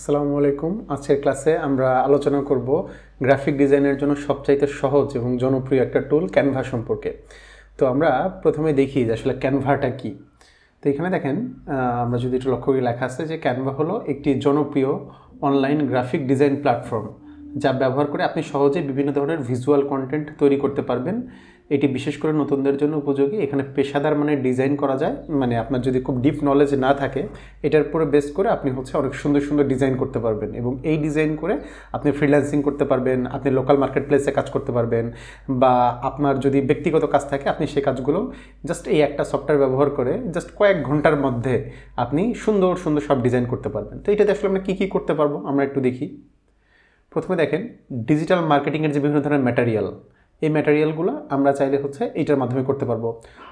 আসসালামু আলাইকুম। আজকের ক্লাসে আমরা আলোচনা করব গ্রাফিক ডিজাইনের জন্য সবচাইতে সহজ এবং জনপ্রিয় একটা টুল ক্যানভা সম্পর্কে। তো আমরা প্রথমে দেখি যে আসলে ক্যানভাটা কি। তো এখানে দেখেন আমরা যদি একটু লক্ষ্য করে লেখা আছে যে ক্যানভা হলো একটি জনপ্রিয় অনলাইন গ্রাফিক ডিজাইন প্ল্যাটফর্ম, যা ব্যবহার করে আপনি সহজে বিভিন্ন ধরনের ভিজুয়াল কন্টেন্ট তৈরি করতে পারবেন। এটি বিশেষ করে নতুনদের জন্য উপযোগী। এখানে পেশাদার মানে ডিজাইন করা যায়, মানে আপনার যদি খুব ডিপ নলেজ না থাকে এটার উপরে বেস করে আপনি অনেক সুন্দর সুন্দর ডিজাইন করতে পারবেন, এবং এই ডিজাইন করে আপনি ফ্রিল্যান্সিং করতে পারবেন, আপনি লোকাল মার্কেট প্লেসে কাজ করতে পারবেন, বা আপনার যদি ব্যক্তিগত কাজ থাকে আপনি সেই কাজগুলো জাস্ট এই একটা সফটওয়্যার ব্যবহার করে জাস্ট কয়েক ঘন্টার মধ্যে আপনি সুন্দর সুন্দর সব ডিজাইন করতে পারবেন। তো এটাতে আসলে আমরা কী কী করতে পারবো আমরা একটু দেখি। প্রথমে দেখেন ডিজিটাল মার্কেটিংয়ের যে বিভিন্ন ধরনের ম্যাটেরিয়াল, এই ম্যাটেরিয়ালগুলো আমরা চাইলে এইটার মাধ্যমে করতে পারবো।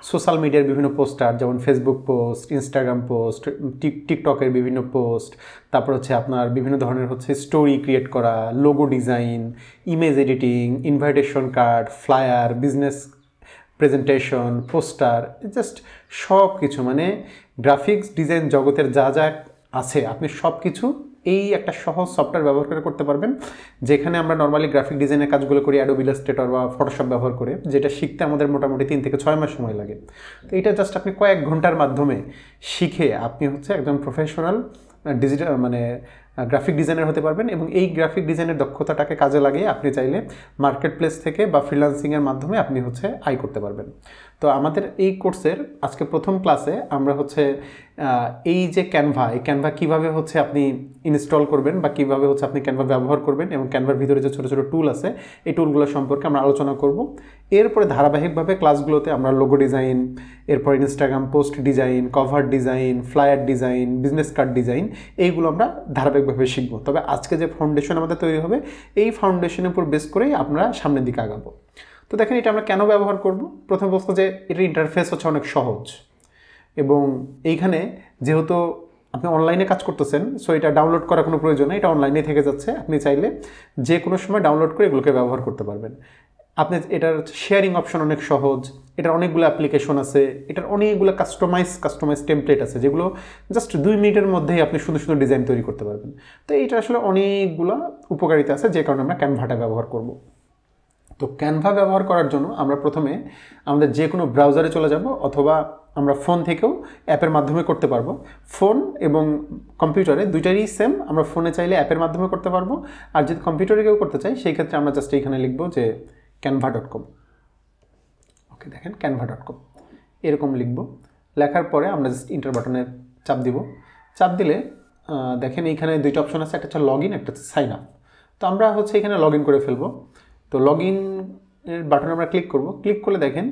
সোশ্যাল মিডিয়ার বিভিন্ন পোস্টার, যেমন ফেসবুক পোস্ট, ইনস্টাগ্রাম পোস্ট, টিকটকের বিভিন্ন পোস্ট, তারপর আপনার বিভিন্ন ধরনের স্টোরি ক্রিয়েট করা, logo design, image editing, invitation card, flyer, business presentation, poster, just সব কিছু, মানে গ্রাফিক্স ডিজাইন জগতের যা যা আছে আপনি সব কিছু এই একটা সহজ সফটওয়্যার ব্যবহার করে করতে পারবেন। যেখানে আমরা নর্মালি গ্রাফিক ডিজাইনের কাজগুলো করি অ্যাডোবি ইলাস্ট্রেটর বা ফটোশপ ব্যবহার করে, যেটা শিখতে আমাদের মোটামুটি 3 থেকে 6 মাস সময় লাগে। তো এটা জাস্ট আপনি কয়েক ঘন্টার মাধ্যমে শিখে আপনি একদম প্রফেশনাল ডিজিটাল মানে গ্রাফিক ডিজাইনার হতে পারবেন, এবং এই গ্রাফিক ডিজাইনের দক্ষতাটাকে কাজে লাগিয়ে আপনি চাইলে মার্কেট প্লেস থেকে বা ফ্রিল্যান্সিংয়ের মাধ্যমে আপনি আয় করতে পারবেন। তো আমাদের এই কোর্সের আজকে প্রথম ক্লাসে আমরা এই যে ক্যানভা, এই ক্যানভা কীভাবে আপনি ইনস্টল করবেন বা কীভাবে আপনি ক্যানভা ব্যবহার করবেন, এবং ক্যানভার ভিতরে যে ছোটো ছোটো টুল আছে এই টুলগুলো সম্পর্কে আমরা আলোচনা করব। এরপরে ধারাবাহিকভাবে ক্লাসগুলোতে আমরা লোগো ডিজাইন, এরপর Instagram post design, cover design, flyer design, business card design, এইগুলো আমরা ধারাবাহিকভাবে শিখব। তবে আজকে যে ফাউন্ডেশন আমাদের তৈরি হবে এই ফাউন্ডেশনের উপর বেস করেই আমরা সামনের দিকে আগাবো। তো দেখেন এটা আমরা কেন ব্যবহার করব। প্রথম প্রশ্ন যে এটার ইন্টারফেস অনেক সহজ, এবং এইখানে যেহেতু আপনি অনলাইনে কাজ করতেছেন, সো এটা ডাউনলোড করার কোনো প্রয়োজন নেই, এটা অনলাইনে থেকে যাচ্ছে। আপনি চাইলে যে কোনো সময় ডাউনলোড করে এগুলোকে ব্যবহার করতে পারবেন। আপনি এটার শেয়ারিং অপশন অনেক সহজ, এটার অনেকগুলো অ্যাপ্লিকেশন আছে, এটার অনেকগুলো কাস্টমাইজ টেমপ্লেট আছে, যেগুলো জাস্ট 2 মিনিটের মধ্যেই আপনি সুন্দর সুন্দর ডিজাইন তৈরি করতে পারবেন। তো এইটা আসলে অনেকগুলো উপকারিতা আছে, যে কারণে আমরা ক্যানভাটা ব্যবহার করব। তো ক্যানভা ব্যবহার করার জন্য আমরা প্রথমে আমাদের যে কোনো ব্রাউজারে চলে যাব, অথবা আমরা ফোন থেকেও অ্যাপের মাধ্যমে করতে পারবো। ফোন এবং কম্পিউটারে দুইটারই সেম, আমরা ফোনে চাইলে অ্যাপের মাধ্যমে করতে পারবো, আর যদি কম্পিউটারে কেউ করতে চাই সেই ক্ষেত্রে আমরা জাস্ট এইখানে লিখব যে canva.com। ওকে, দেখেন canva.com এরকম লিখব। লেখার পরে আমরা জাস্ট ইন্টার বাটনে চাপ দিব। চাপ দিলে দেখেন এইখানে দুইটা অপশন আছে, একটা হচ্ছে লগ ইন, একটা হচ্ছে সাইন আপ। তো আমরা এখানে লগ ইন করে ফেলবো। তো লগ ইনের বাটনে আমরা ক্লিক করব। ক্লিক করলে দেখেন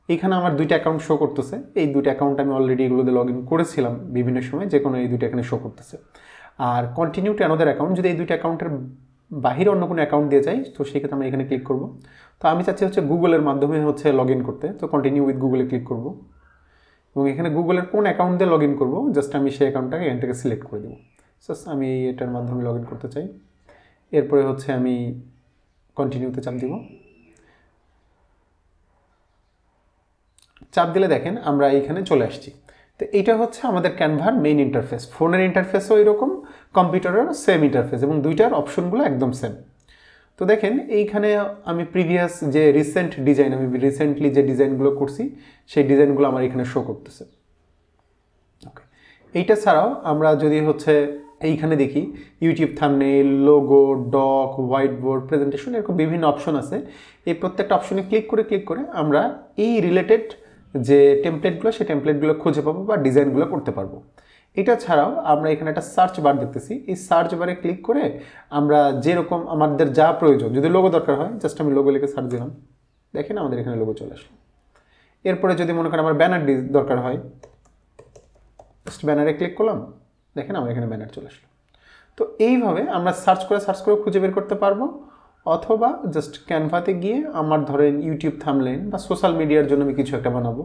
এখানে আমার 2টা অ্যাকাউন্ট শো করতেছে। এই 2টা অ্যাকাউন্ট আমি অলরেডি এগুলোতে লগ ইন করেছিলাম বিভিন্ন সময়, যে কোনো এই 2টা এখানে শো করতেছে। আর কন্টিনিউ টু অ্যানাদার অ্যাকাউন্ট, যদি এই 2টা অ্যাকাউন্টের বাহিরে অন্য কোনো অ্যাকাউন্ট দিয়ে যাই, তো সেই ক্ষেত্রে আমরা এখানে ক্লিক করব। তো আমি চাচ্ছি গুগলের মাধ্যমে লগ ইন করতে, তো কন্টিনিউ উইথ গুগলে ক্লিক করব, এবং এখানে গুগলের কোন অ্যাকাউন্ট দিয়ে লগ ইন করবো জাস্ট আমি সেই অ্যাকাউন্টটাকে এখান থেকে সিলেক্ট করে দেবো। জাস্ট আমি এটার মাধ্যমে লগ ইন করতে চাই। এরপরে আমি কন্টিনিউতে চাপ দিব। চাপ দিলে দেখেন আমরা এইখানে চলে আসছি। তো এইটা আমাদের ক্যানভার মেইন ইন্টারফেস। ফোনের ইন্টারফেসও এরকম, কম্পিউটারেরও সেম ইন্টারফেস, এবং দুইটার অপশনগুলো একদম সেম। তো দেখেন এইখানে আমি প্রিভিয়াস যে আমি রিসেন্টলি যে ডিজাইনগুলো করছি সেই ডিজাইনগুলো আমার এখানে শো করতেছে। ওকে, এইটা ছাড়াও আমরা যদি এইখানে দেখি YouTube thumbnail, logo, doc, white board, presentation, এরকম বিভিন্ন অপশন আছে। এই প্রত্যেকটা অপশনে ক্লিক করে আমরা এই রিলেটেড যে টেমপ্লেটগুলো সেই টেমপ্লেটগুলো খুঁজে পাবো বা ডিজাইনগুলো করতে পারবো। এটা ছাড়াও আমরা এখানে একটা সার্চ বার দেখতেছি, এই সার্চ বারে ক্লিক করে আমরা যেরকম আমাদের যা প্রয়োজন, যদি লোগো দরকার হয় জাস্ট আমি লোগো লিখে সার্চ দিলাম, দেখেন আমাদের এখানে লোগো চলে আসলো। এরপরে যদি মনে করেন আমার ব্যানার দরকার হয়, জাস্ট ব্যানারে ক্লিক করলাম, দেখেন আমার এখানে ব্যানার চলে আসলো। তো এইভাবে আমরা সার্চ করে খুঁজে বের করতে পারবো, অথবা জাস্ট ক্যানভাতে গিয়ে আমার ধরেন ইউটিউব থাম্বনেইল বা সোশ্যাল মিডিয়ার জন্য আমি কিছু একটা বানাবো,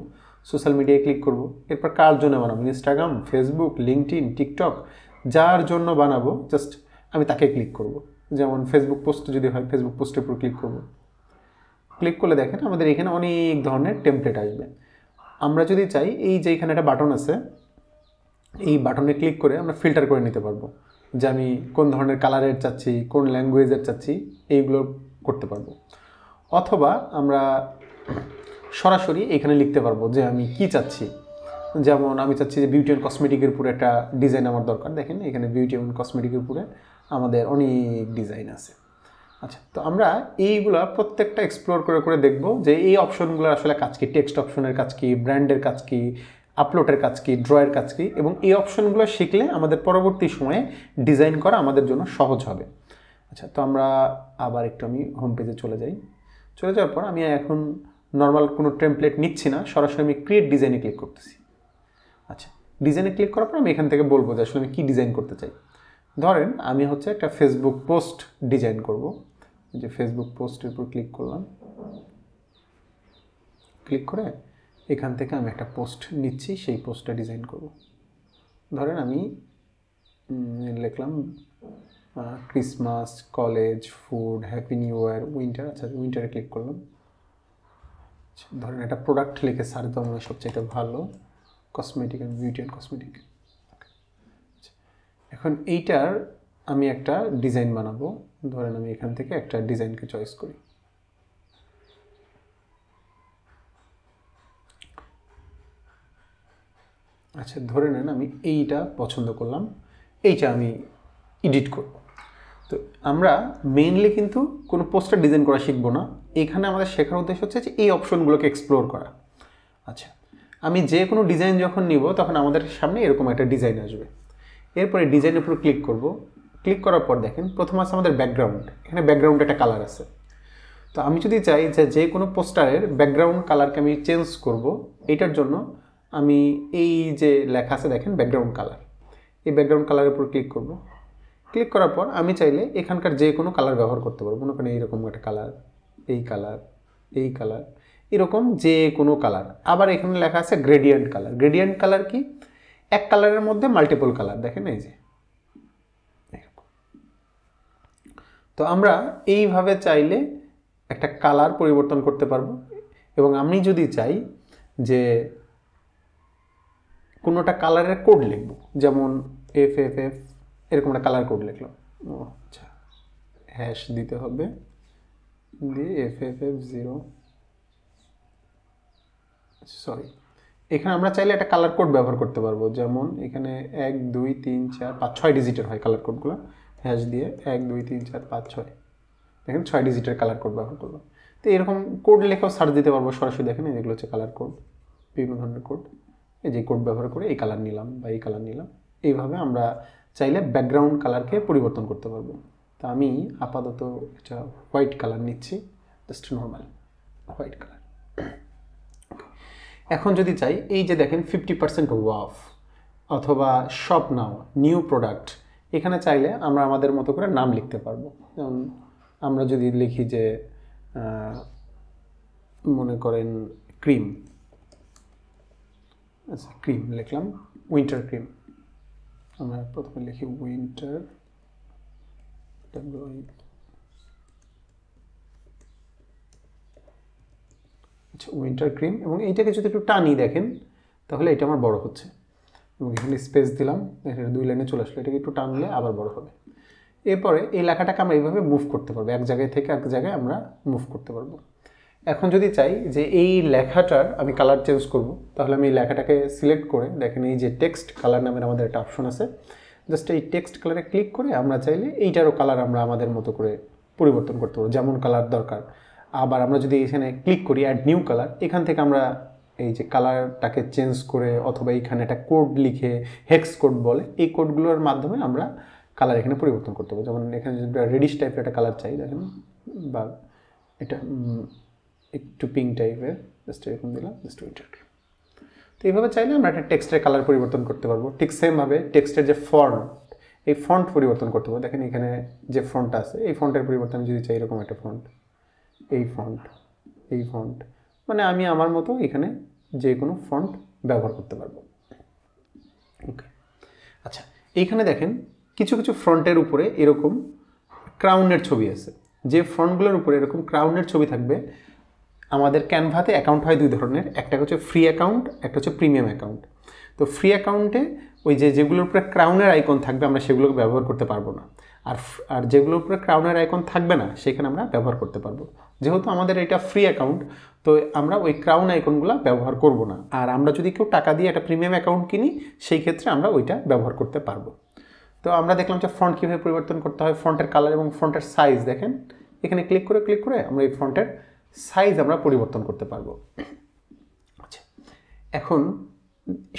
সোশ্যাল মিডিয়ায় ক্লিক করব। এরপর কার জন্য বানাবো, ইনস্টাগ্রাম, ফেসবুক, লিঙ্কডইন, টিকটক, যার জন্য বানাবো জাস্ট আমি তাকে ক্লিক করব। যেমন ফেসবুক পোস্ট যদি হয় ফেসবুক পোস্টের উপর ক্লিক করব। ক্লিক করলে দেখেন আমাদের এখানে অনেক ধরনের টেমপ্লেট আসবে। আমরা যদি চাই এই যে এখানে একটা বাটন আছে, এই বাটনে ক্লিক করে আমরা ফিল্টার করে নিতে পারবো। যে আমি কোন ধরনের কালারের চাচ্ছি, কোন ল্যাঙ্গুয়েজের চাচ্ছি, এইগুলো করতে পারবো। অথবা আমরা সরাসরি এখানে লিখতে পারবো যে আমি কি চাচ্ছি। যেমন আমি চাচ্ছি যে বিউটি অ্যান্ড কসমেটিকের উপরে একটা ডিজাইন আমার দরকার। দেখেন এখানে বিউটি অ্যান্ড কসমেটিকের উপরে আমাদের অনেক ডিজাইন আছে। আচ্ছা, তো আমরা এইগুলা প্রত্যেকটা এক্সপ্লোর করে করে দেখব যে এই অপশনগুলো আসলে কাজ কি, টেক্সট অপশনের কাজ কি, ব্র্যান্ডের কাজ কি, আপলোডের কাজ কি, ড্রয়ের কাজ কি, এবং এই অপশনগুলো শিখলে আমাদের পরবর্তী সময়ে ডিজাইন করা আমাদের জন্য সহজ হবে। আচ্ছা, তো আমরা আবার একটু আমি হোম পেজে চলে যাই। চলে যাওয়ার পর আমি এখন নর্মাল কোনো টেমপ্লেট নিচ্ছি না, সরাসরি আমি ক্রিয়েট ডিজাইনে ক্লিক করতেছি। আচ্ছা, ডিজাইনে ক্লিক করার পর আমি এখান থেকে বলবো যে আসলে আমি কী ডিজাইন করতে চাই। ধরেন আমি হচ্ছে একটা ফেসবুক পোস্ট ডিজাইন করব। যে ফেসবুক পোস্টের উপর ক্লিক করলাম, ক্লিক করে এখান থেকে আমি একটা পোস্ট নিচ্ছি, সেই পোস্টটা ডিজাইন করব। ধরেন আমি লিখলাম Christmas, college, food, happy new year, winter. আচ্ছা, উইন্টারে ক্লিক করলাম। ধরেন একটা প্রোডাক্ট লিখে সার্চ দাও মনে সবচাইতে ভালো, cosmetic and beauty and cosmetic. এখন এইটার আমি একটা ডিজাইন বানাবো। ধরেন আমি এখান থেকে একটা ডিজাইনকে চয়েস করি। আচ্ছা, ধরে নেন আমি এইটা পছন্দ করলাম, এইটা আমি এডিট করব। তো আমরা মেইনলি কিন্তু কোনো পোস্টার ডিজাইন করা শিখবো না, এখানে আমাদের শেখার উদ্দেশ্য হচ্ছে যে এই অপশনগুলোকে এক্সপ্লোর করা। আচ্ছা, আমি যে কোনো ডিজাইন যখন নিব তখন আমাদের সামনে এরকম একটা ডিজাইন আসবে। এরপরে ডিজাইনের উপর ক্লিক করব। ক্লিক করার পর দেখেন প্রথম আছে আমাদের ব্যাকগ্রাউন্ড। এখানে ব্যাকগ্রাউন্ডে একটা কালার আছে। তো আমি যদি চাই যে কোনো পোস্টারের ব্যাকগ্রাউন্ড কালারকে আমি চেঞ্জ করব, এটার জন্য আমি এই যে লেখা আছে দেখেন ব্যাকগ্রাউন্ড কালার, এই ব্যাকগ্রাউন্ড কালারের উপর ক্লিক করব। ক্লিক করার পর আমি চাইলে এখানকার যে কোনো কালার ব্যবহার করতে পারবো। মনে করেন এইরকম একটা কালার, এই কালার, এই কালার, এরকম যে কোনো কালার। আবার এখানে লেখা আছে গ্রেডিয়েন্ট কালার। গ্রেডিয়েন্ট কালার কি? এক কালারের মধ্যে মাল্টিপল কালার। দেখেন এই যে এরকম। তো আমরা এইভাবে চাইলে একটা কালার পরিবর্তন করতে পারবো। এবং আমি যদি চাই যে কোনোটা কালারের কোড লিখব, যেমন FFF এরকম একটা কালার কোড লিখলাম। আচ্ছা, হ্যাশ দিতে হবে, দিয়ে FFF0, সরি, এখানে আমরা চাইলে একটা কালার কোড ব্যবহার করতে পারবো। যেমন এখানে 1 2 3 4 5 6 ডিজিটের হয় কালার কোডগুলো। হ্যাশ দিয়ে 1 2 3 4 5 6, দেখেন 6 ডিজিটের কালার কোড ব্যবহার করবো। তো এরকম কোড লেখাও সার্চ দিতে পারবো সরাসরি। দেখেন এগুলো হচ্ছে কালার কোড, বিভিন্ন ধরনের কোড। এই যে কোড ব্যবহার করে এই কালার নিলাম বা এই কালার নিলাম, এইভাবে আমরা চাইলে ব্যাকগ্রাউন্ড কালারকে পরিবর্তন করতে পারবো। তা আমি আপাতত একটা হোয়াইট কালার নিচ্ছি, জাস্ট নর্মাল হোয়াইট কালার। এখন যদি চাই, এই যে দেখেন 50% অফ অথবা শপ নাও, নিউ প্রোডাক্ট, এখানে চাইলে আমরা আমাদের মতো করে নাম লিখতে পারবো। যেমন আমরা যদি লিখি যে মনে করেন ক্রিম, আচ্ছা ক্রিম লিখলাম, উইন্টার ক্রিম। আমরা প্রথমে লিখি উইন্টার, আচ্ছা উইন্টার ক্রিম। এবং এইটাকে যদি একটু টানি দেখেন তাহলে এটা আমার বড় হচ্ছে। এবং এখানে স্পেস দিলাম, এখানে 2 লাইনে চলে আসলো, এটাকে একটু টানলে আবার বড় হবে। এরপরে এই লেখাটাকে আমরা এইভাবে মুভ করতে পারবো, এক জায়গায় থেকে এক জায়গায় আমরা মুভ করতে পারবো। এখন যদি চাই যে এই লেখাটার আমি কালার চেঞ্জ করব, তাহলে আমি এই লেখাটাকে সিলেক্ট করে দেখেন এই যে টেক্সট কালার নামের আমাদের একটা অপশন আছে, জাস্ট এই টেক্সট কালারে ক্লিক করে আমরা চাইলে এইটারও কালার আমরা আমাদের মতো করে পরিবর্তন করতে পারবো, যেমন কালার দরকার। আবার আমরা যদি এখানে ক্লিক করি অ্যাড নিউ কালার, এখান থেকে আমরা এই যে কালারটাকে চেঞ্জ করে অথবা এইখানে একটা কোড লিখে, হেক্স কোড বলে, এই কোডগুলোর মাধ্যমে আমরা কালার এখানে পরিবর্তন করতে পারবো। যেমন এখানে যদি রেডিশ টাইপের একটা কালার চাই দেখেন, বা এটা একটু পিঙ্ক টাইপের, জাস্ট এরকম দিলাম, জাস্ট উইন্টার। তো এইভাবে চাইলে আমরা একটা টেক্সটের কালার পরিবর্তন করতে পারবো। ঠিক সেমভাবে টেক্সটের যে ফন্ট, এই ফন্ট পরিবর্তন করতে পারবো। দেখেন এখানে যে ফন্টটা আছে, এই ফন্টের পরিবর্তন আমি যদি চাই এরকম একটা ফন্ট, এই ফন্ট, এই ফন্ট, মানে আমি আমার মতো এখানে যে কোনো ফন্ট ব্যবহার করতে পারবো। ওকে, আচ্ছা এইখানে দেখেন কিছু কিছু ফন্টের উপরে এরকম ক্রাউনের ছবি আছে। যে ফন্টগুলোর উপরে এরকম ক্রাউনের ছবি থাকবে, আমাদের ক্যানভাতে অ্যাকাউন্ট হয় 2 ধরনের, একটা হচ্ছে ফ্রি অ্যাকাউন্ট, একটা হচ্ছে প্রিমিয়াম অ্যাকাউন্ট। তো ফ্রি অ্যাকাউন্টে ওই যেগুলোর উপরে ক্রাউনের আইকন থাকবে আমরা সেগুলোকে ব্যবহার করতে পারবো না, আর যেগুলোর উপরে ক্রাউনের আইকন থাকবে না সেখানে আমরা ব্যবহার করতে পারবো। যেহেতু আমাদের এটা ফ্রি অ্যাকাউন্ট, তো আমরা ওই ক্রাউন আইকনগুলো ব্যবহার করব না। আর আমরা যদি কেউ টাকা দিয়ে একটা প্রিমিয়াম অ্যাকাউন্ট কিনি সেই ক্ষেত্রে আমরা ওইটা ব্যবহার করতে পারবো। তো আমরা দেখলাম যে ফন্ট কীভাবে পরিবর্তন করতে হয়, ফন্টের কালার এবং ফন্টের সাইজ। দেখেন এখানে ক্লিক করে আমরা এই ফন্টের সাইজ আমরা পরিবর্তন করতে পারবো। আচ্ছা, এখন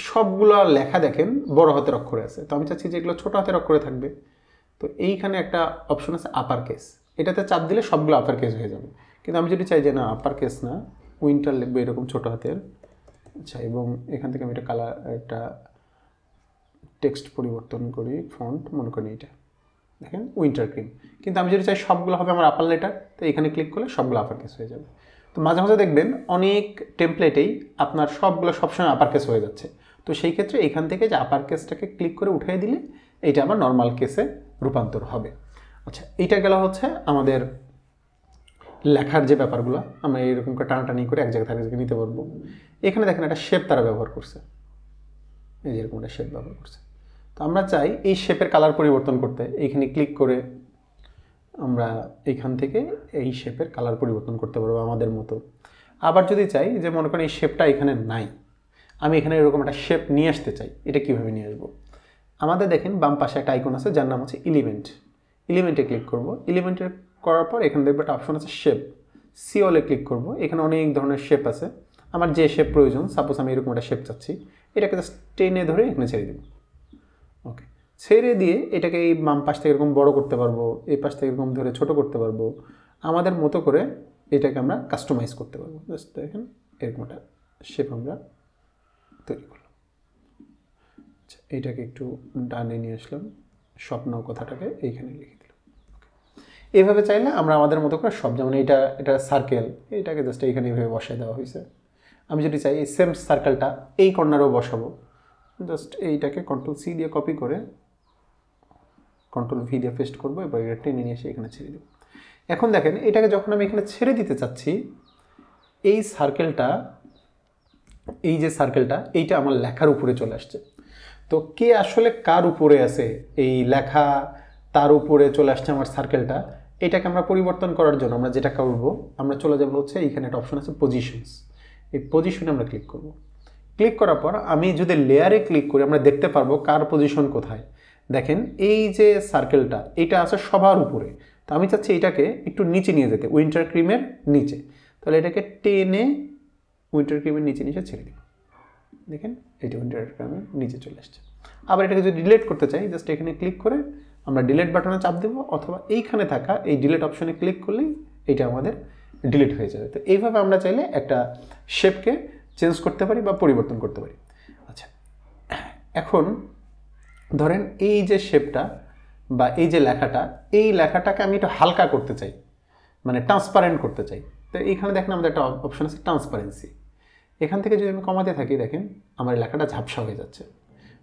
সবগুলো লেখা দেখেন বড় হাতের অক্ষরে আছে, তো আমি চাচ্ছি যে এগুলো ছোট হাতের অক্ষরে থাকবে। তো এইখানে একটা অপশন আছে আপার কেস, এটাতে চাপ দিলে সবগুলো আপার কেস হয়ে যাবে। কিন্তু আমি যদি চাই যে না আপার কেস না, উইন্টার লিখবো এরকম ছোট হাতের। আচ্ছা, এবং এখান থেকে আমি এটা কালার, একটা টেক্সট পরিবর্তন করি, ফন্ট মনে করি এটা, দেখেন উইন্টার ক্রিম। কিন্তু আমি যদি চাই সবগুলো হবে আমার আপার লেটার, তো এখানে ক্লিক করলে সবগুলো আপার কেস হয়ে যাবে। তো মাঝে মাঝে দেখবেন অনেক টেমপ্লেটেই আপনার সবগুলো সবসময় আপার কেস হয়ে যাচ্ছে। তো সেই ক্ষেত্রে এখান থেকে যে আপার কেসটাকে ক্লিক করে উঠিয়ে দিলে এইটা আবার নর্মাল কেসে রূপান্তর হবে। আচ্ছা, এইটা গেল হচ্ছে আমাদের লেখার যে ব্যাপারগুলো, আমরা এরকম করে টানাটানি করে এক জায়গা থেকে নিতে পারবো। এখানে দেখেন একটা শেপ তারা ব্যবহার করছে, এই যে এরকম একটা শেপ ব্যবহার করছে। তো আমরা চাই এই শেপের কালার পরিবর্তন করতে, এইখানে ক্লিক করে আমরা এইখান থেকে এই শেপের কালার পরিবর্তন করতে পারবো আমাদের মতো। আবার যদি চাই যে মনে করেন এই শেপটা এখানে নাই, আমি এখানে এরকম একটা শেপ নিয়ে আসতে চাই, এটা কীভাবে নিয়ে আসবো? আমাদের দেখেন বাম পাশে একটা আইকন আছে যার নাম হচ্ছে এলিমেন্ট। এলিমেন্টে ক্লিক করব, এলিমেন্টে করার পর এখানে দেখবো একটা অপশন আছে শেপ, সিওলে ক্লিক করব। এখানে অনেক ধরনের শেপ আছে, আমার যে শেপ প্রয়োজন, সাপোজ আমি এরকম একটা শেপ চাচ্ছি, এটাকে জাস্ট টেনে ধরে এখানে ছেড়ে দেব। ওকে, ছেড়ে দিয়ে এটাকে এই বাম পাশ থেকে এরকম বড় করতে পারবো, এই পাশ থেকে এরকম ধরে ছোট করতে পারবো, আমাদের মতো করে এটাকে আমরা কাস্টমাইজ করতে পারবো। জাস্ট দেখেন এরকম একটা শেপ আমরা তৈরি করলাম। আচ্ছা, এইটাকে একটু ডানে নিয়ে আসলাম, স্বপ্ন কথাটাকে এইখানে লিখে দিলাম। এইভাবে চাইলে আমরা আমাদের মতো করে সব, যেমন এটা সার্কেল, এটাকে জাস্ট এইখানে এইভাবে বসায় দেওয়া হয়েছে। আমি যদি চাই এই সেম সার্কেলটা এই কর্নারেও বসাবো, জাস্ট এইটাকে কন্ট্রোল-সি দিয়ে কপি করে কন্ট্রোল-ভি দিয়ে পেস্ট করবো, এবার এটা টেনে নিয়ে এসে এখানে ছেড়ে দেবো। এখন দেখেন এটাকে যখন আমি এখানে ছেড়ে দিতে চাচ্ছি, এই সার্কেলটা, এই যে সার্কেলটা, এইটা আমার লেখার উপরে চলে আসছে। তো কে আসলে কার উপরে আছে, এই লেখা তার উপরে চলে আসছে আমার সার্কেলটা, এটাকে আমরা পরিবর্তন করার জন্য আমরা যেটা করবো, আমরা চলে যাবো হচ্ছে এইখানে একটা অপশন আছে পজিশনস, এই পজিশনে আমরা ক্লিক করব। ক্লিক করার পর আমি যদি লেয়ারে ক্লিক করি আমরা দেখতে পারবো কার পজিশন কোথায়। দেখেন এই যে সার্কেলটা, এটা আছে সবার উপরে, তো আমি চাচ্ছি এটাকে একটু নিচে নিয়ে যেতে, উইন্টার ক্রিমের নিচে। তাহলে এটাকে টেনে উইন্টার ক্রিমের নিচে নিচে ছেড়ে দিই। দেখেন এটা উইন্টার ক্রিমের নিচে চলে আসছে। আবার এটাকে যদি ডিলিট করতে চাই, জাস্ট এখানে ক্লিক করে আমরা ডিলিট বাটনে চাপ দেবো, অথবা এইখানে থাকা এই ডিলিট অপশনে ক্লিক করলেই এটা আমাদের ডিলিট হয়ে যাবে। তো এইভাবে আমরা চাইলে একটা শেপকে চেঞ্জ করতে পারি বা পরিবর্তন করতে পারি। আচ্ছা, এখন ধরেন এই যে শেপটা বা এই যে লেখাটা, এই লেখাটাকে আমি একটু হালকা করতে চাই, মানে ট্রান্সপারেন্ট করতে চাই। তো এইখানে দেখেন আমাদের একটা অপশন আছে ট্রান্সপারেন্সি। এখান থেকে যদি আমি কমাতে থাকি, দেখেন আমার লেখাটা ঝাপসা হয়ে যাচ্ছে।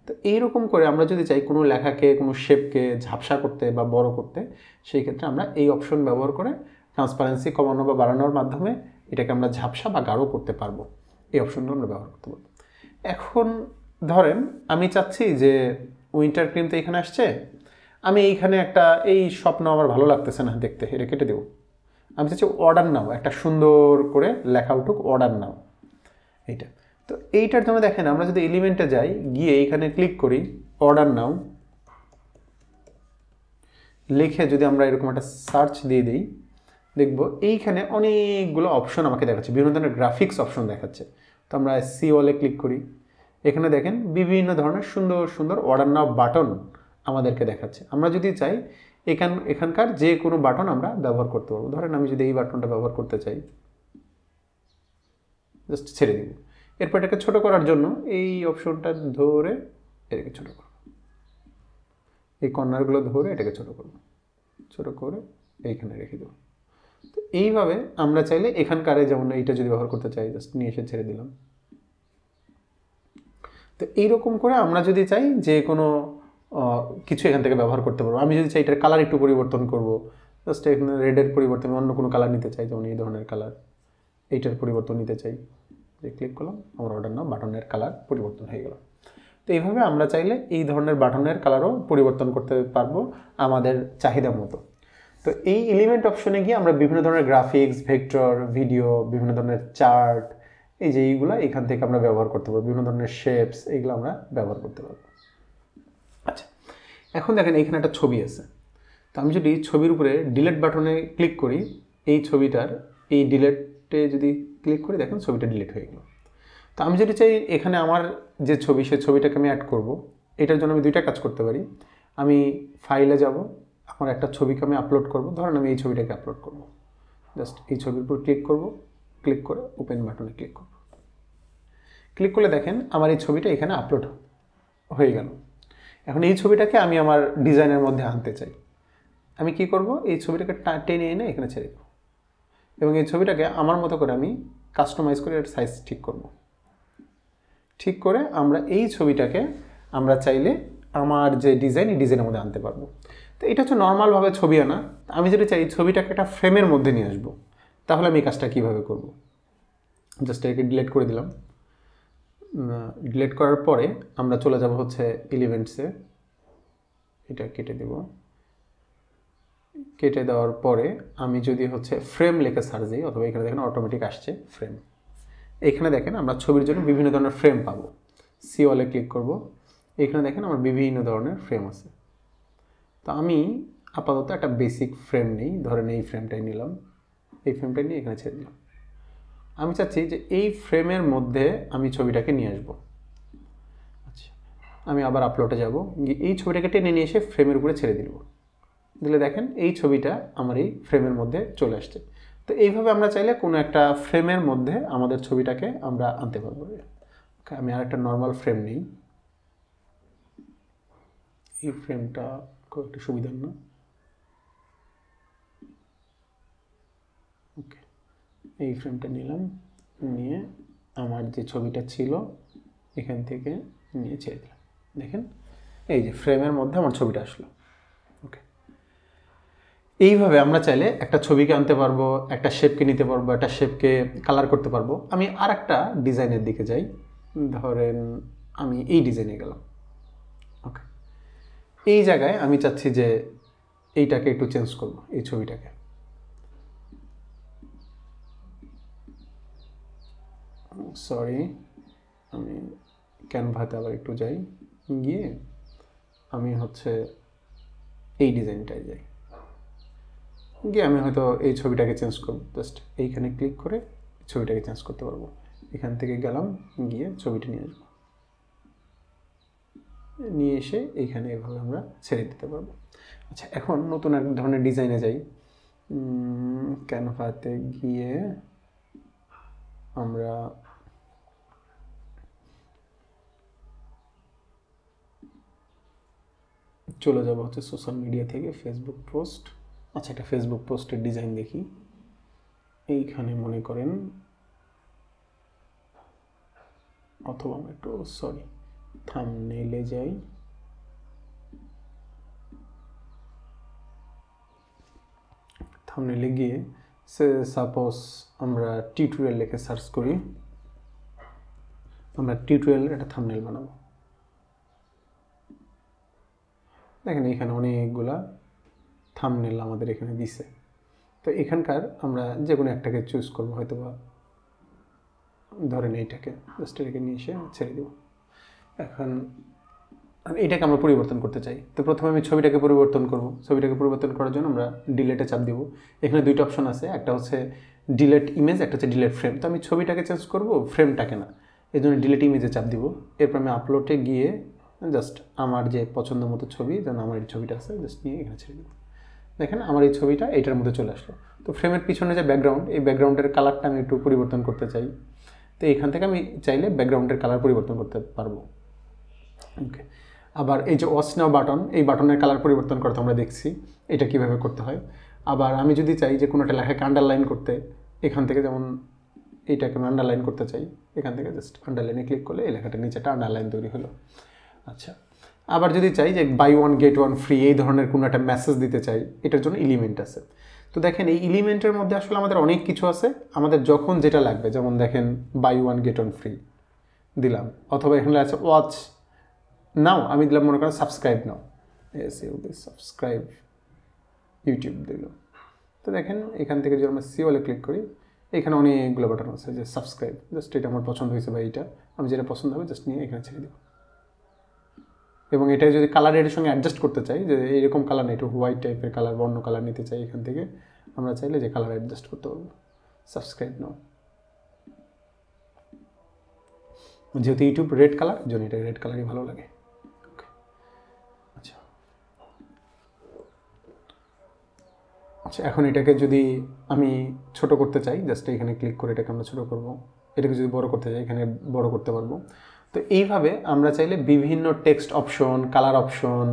তো এইরকম করে আমরা যদি চাই কোনো লেখাকে, কোনো শেপকে ঝাপসা করতে বা বড় করতে, সেই ক্ষেত্রে আমরা এই অপশন ব্যবহার করে ট্রান্সপারেন্সি কমানো বা বাড়ানোর মাধ্যমে এটাকে আমরা ঝাপসা বা গাঢ় করতে পারবো। এই অপশনগুলো আমরা ব্যবহার করতে পারবো। এখন ধরেন আমি চাচ্ছি যে উইন্টার ক্রিম তো এখানে আসছে, আমি এইখানে একটা, এই স্বপ্ন আমার ভালো লাগতেছে না দেখতে, এটা কেটে দেবো। আমি চাচ্ছি অর্ডার নাও, একটা সুন্দর করে লেখা উঠুক, অর্ডার নাও, এইটা। তো এইটার জন্য দেখেন আমরা যদি এলিমেন্টে যাই, গিয়ে এইখানে ক্লিক করি, অর্ডার নাও লিখে যদি আমরা এরকম একটা সার্চ দিয়ে দিই, দেখবো এইখানে অনেকগুলো অপশন আমাকে দেখাচ্ছে, বিভিন্ন ধরনের গ্রাফিক্স অপশন দেখাচ্ছে। তো আমরা সি ওয়ালে ক্লিক করি, এখানে দেখেন বিভিন্ন ধরনের সুন্দর সুন্দর অর্ডার নাও বাটন আমাদেরকে দেখাচ্ছে। আমরা যদি চাই এখানকার যে কোনো বাটন আমরা ব্যবহার করতে পারবো। ধরেন আমি যদি এই বাটনটা ব্যবহার করতে চাই, জাস্ট ছেড়ে দিব। এরপর এটাকে ছোটো করার জন্য এই অপশনটা ধরে এটাকে ছোটো করব, এই কর্নারগুলো ধরে এটাকে ছোটো করব, ছোটো করে এইখানে রেখে দেবো। তো এইভাবে আমরা চাইলে এখানকারে, যেমন এইটা যদি ব্যবহার করতে চাই, জাস্ট নিয়ে এসে ছেড়ে দিলাম। তো এইরকম করে আমরা যদি চাই যে কোনো কিছু এখান থেকে ব্যবহার করতে পারবো। আমি যদি চাই এটার কালার একটু পরিবর্তন করব, জাস্ট এখানে রেডের পরিবর্তন অন্য কোনো কালার নিতে চাই, যেমন এই ধরনের কালার, এইটার পরিবর্তন নিতে চাই, যে ক্লিক করলাম, আমার অর্ডার নাও বাটনের কালার পরিবর্তন হয়ে গেল। তো এইভাবে আমরা চাইলে এই ধরনের বাটনের কালারও পরিবর্তন করতে পারবো আমাদের চাহিদা মতো। তো এই এলিমেন্ট অপশনে গিয়ে আমরা বিভিন্ন ধরনের গ্রাফিক্স, ভেক্টর, ভিডিও, বিভিন্ন ধরনের চার্ট, এই যে এইগুলো এখান থেকে আমরা ব্যবহার করতে পারবো, বিভিন্ন ধরনের শেপস, এইগুলো আমরা ব্যবহার করতে পারবো। আচ্ছা, এখন দেখেন এইখানে একটা ছবি আছে। তো আমি যদি ছবির উপরে ডিলিট বাটনে ক্লিক করি, এই ছবিটার এই ডিলিটে যদি ক্লিক করি, দেখেন ছবিটা ডিলিট হয়ে গেল। তো আমি যদি চাই এখানে আমার যে ছবি, সেই ছবিটাকে আমি অ্যাড করব, এটার জন্য আমি দুইটা কাজ করতে পারি। আমি ফাইলে যাব, আমার একটা ছবিকে আমি আপলোড করব, ধরেন আমি এই ছবিটাকে আপলোড করব। জাস্ট এই ছবির উপর ক্লিক করব, ক্লিক করে ওপেন বাটনে ক্লিক করব। ক্লিক করলে দেখেন আমার এই ছবিটা এখানে আপলোড হয়ে গেল। এখন এই ছবিটাকে আমি আমার ডিজাইনের মধ্যে আনতে চাই। আমি কি করব, এই ছবিটাকে টেনে এনে এখানে ছেড়ে দেব এবং এই ছবিটাকে আমার মতো করে আমি কাস্টমাইজ করে এর সাইজ ঠিক করব। ঠিক করে আমরা এই ছবিটাকে আমরা চাইলে আমার যে ডিজাইন, এই ডিজাইনের মধ্যে আনতে পারবো। তো এটা হচ্ছে নর্মালভাবে ছবি আনা। আমি যদি চাই ছবিটাকে একটা ফ্রেমের মধ্যে নিয়ে আসবো, তাহলে আমি এই কাজটা কীভাবে করব? জাস্ট এটাকে ডিলিট করে দিলাম। ডিলিট করার পরে আমরা চলে যাব হচ্ছে এলিমেন্টসে, এটা কেটে দেব। কেটে দেওয়ার পরে আমি যদি হচ্ছে ফ্রেম লিখে সার্চ দিই, অথবা এখানে দেখেন অটোমেটিক আসছে ফ্রেম। এখানে দেখেন আমরা ছবির জন্য বিভিন্ন ধরনের ফ্রেম পাবো। সি ওয়ালে ক্লিক করব, এখানে দেখেন আমার বিভিন্ন ধরনের ফ্রেম আছে। তো আমি আপাতত একটা বেসিক ফ্রেম নেই, ধরেন এই ফ্রেমটাই নিলাম, এই ফ্রেমটাই নিয়ে এখানে ছেড়ে দিলাম। আমি চাচ্ছি যে এই ফ্রেমের মধ্যে আমি ছবিটাকে নিয়ে আসবো। আচ্ছা, আমি আবার আপলোডে যাব, এই ছবিটাকে টেনে নিয়ে এসে ফ্রেমের উপরে ছেড়ে দিল। দিলে দেখেন এই ছবিটা আমার এই ফ্রেমের মধ্যে চলে আসছে। তো এইভাবে আমরা চাইলে কোনো একটা ফ্রেমের মধ্যে আমাদের ছবিটাকে আমরা আনতে পারবো। আমি আর একটা নর্মাল ফ্রেম নেই, এই ফ্রেমটা খুব একটা সুবিধার না। ওকে, এই ফ্রেমটা নিলাম, নিয়ে আমার যে ছবিটা ছিল এখান থেকে নিয়ে ছেড়ে দিলাম। দেখেন এই যে ফ্রেমের মধ্যে আমার ছবিটা আসলো। ওকে, এইভাবে আমরা চাইলে একটা ছবিকে আনতে পারবো, একটা শেপকে নিতে পারবো, একটা শেপকে কালার করতে পারবো। আমি আর একটা ডিজাইনের দিকে যাই, ধরেন আমি এই ডিজাইনে গেলাম। ওকে, এই জায়গায় আমি চাচ্ছি যে এইটাকে একটু চেঞ্জ করব, এই ছবিটাকে। সরি, আমি ক্যানভাতে আবার একটু যাই, গিয়ে আমি হচ্ছে এই ডিজাইনটায় যাই, গিয়ে আমি হয়তো এই ছবিটাকে চেঞ্জ করব। জাস্ট এইখানে ক্লিক করে ছবিটাকে চেঞ্জ করতে পারবো। এখান থেকে গেলাম, গিয়ে ছবিটা নিয়ে আসবো, নিয়ে এসে এইখানে এভাবে আমরা ছেড়ে দিতে পারবো। আচ্ছা, এখন নতুন এক ধরনের ডিজাইনে যাই। ক্যানভাতে গিয়ে আমরা চলে যাব হচ্ছে সোশ্যাল মিডিয়া থেকে ফেসবুক পোস্ট। আচ্ছা, একটা ফেসবুক পোস্টের ডিজাইন দেখি। এইখানে মনে করেন, অথবা আমরা একটু থাম্বনেইলে যাই। থাম্বনেইলে গিয়ে সাপোজ আমরা টিউটোরিয়াল লিখে সার্চ করি, আমরা টিউটোরিয়ালের একটা থাম্বনেইল বানাবো। দেখেন এখানে অনেকগুলা থাম্বনেইল আমাদের এখানে দিছে। তো এখানকার আমরা যে কোনো একটাকে চুজ করবো, হয়তো বা ধরেন এইটাকে, জাস্ট এটাকে নিয়ে এসে ছেড়ে দেব। এখন এটাকে আমরা পরিবর্তন করতে চাই। তো প্রথমে আমি ছবিটাকে পরিবর্তন করব। ছবিটাকে পরিবর্তন করার জন্য আমরা ডিলেটে চাপ দিব। এখানে দুইটা অপশন আছে, একটা হচ্ছে ডিলেট ইমেজ, একটা হচ্ছে ডিলেট ফ্রেম। তো আমি ছবিটাকে চেঞ্জ করব, ফ্রেমটাকে না, এই জন্য ডিলেট ইমেজে চাপ দিব। এরপর আমি আপলোডে গিয়ে জাস্ট আমার যে পছন্দ মতো ছবি, যেন আমার এই ছবিটা আছে, জাস্ট নিয়ে এখানে ছেড়ে দেব। দেখেন আমার এই ছবিটা এইটার মধ্যে চলে আসলো। তো ফ্রেমের পিছনে যে ব্যাকগ্রাউন্ড, এই ব্যাকগ্রাউন্ডের কালারটা আমি একটু পরিবর্তন করতে চাই। তো এখান থেকে আমি চাইলে ব্যাকগ্রাউন্ডের কালার পরিবর্তন করতে পারবো। ওকে, আবার এই যে ওয়াচ নাও বাটন, এই বাটনের কালার পরিবর্তন করতে আমরা দেখছি এটা কিভাবে করতে হয়। আবার আমি যদি চাই যে কোনো একটা লেখাকে আন্ডারলাইন করতে, এখান থেকে যেমন এইটাকে আমি আন্ডারলাইন করতে চাই, এখান থেকে জাস্ট আন্ডারলাইনে ক্লিক করলে এই লেখাটার নিচে একটা আন্ডারলাইন তৈরি হলো। আচ্ছা, আবার যদি চাই যে buy one get one free, এই ধরনের কোনো একটা মেসেজ দিতে চাই, এটার জন্য এলিমেন্ট আছে। তো দেখেন এই এলিমেন্টের মধ্যে আসলে আমাদের অনেক কিছু আছে, আমাদের যখন যেটা লাগবে, যেমন দেখেন buy one get one free দিলাম, অথবা এখানে আছে ওয়াচ নাও, আমি দিলাম মনে করেন সাবস্ক্রাইব নাও, সাবস্ক্রাইব ইউটিউব দিল। তো দেখেন এখান থেকে যদি আমরা সিওলে ক্লিক করি, এখানে অনেকগুলো বাটন আছে যে সাবস্ক্রাইব, জাস্ট এটা আমার পছন্দ হয়েছে বা এইটা আমি যেটা পছন্দ হবে জাস্ট নিয়ে এখানে ছেড়ে দেবো। এবং এটা যদি কালার এর সঙ্গে অ্যাডজাস্ট করতে চাই, যে এইরকম কালার না, একটু হোয়াইট টাইপের কালার বা অন্য কালার নিতে চাই, এখান থেকে আমরা চাইলে যে কালার অ্যাডজাস্ট করতে পারবো। সাবস্ক্রাইব নাও, যেহেতু ইউটিউব রেড কালার, জন্য এটা রেড কালারই ভালো লাগে। আচ্ছা আচ্ছা, এখন এটাকে যদি আমি ছোট করতে চাই, জাস্ট এখানে ক্লিক করে এটাকে আমরা ছোট করব। এটাকে যদি বড় করতে চাই, এখানে বড় করতে পারবো। তো এইভাবে আমরা চাইলে বিভিন্ন টেক্সট অপশন, কালার অপশন,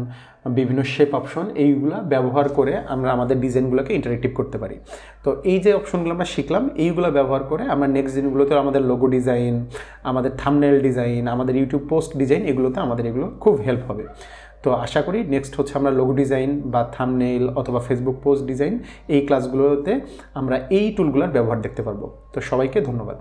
বিভিন্ন শেপ অপশন, এইগুলা ব্যবহার করে আমরা আমাদের ডিজাইনগুলোকে ইন্টারেক্টিভ করতে পারি। তো এই যে অপশনগুলো আমরা শিখলাম, এইগুলো ব্যবহার করে আমরা নেক্সট দিনগুলোতে আমাদের লোগো ডিজাইন, আমাদের থাম্বনেল ডিজাইন, আমাদের ইউটিউব পোস্ট ডিজাইন, এগুলোতে আমাদের এগুলো খুব হেল্প হবে। তো আশা করি নেক্সট হচ্ছে আমরা লোগো ডিজাইন বা থাম্বনেল অথবা ফেসবুক পোস্ট ডিজাইন, এই ক্লাসগুলোতে আমরা এই টুলগুলোর ব্যবহার দেখতে পারবো। তো সবাইকে ধন্যবাদ।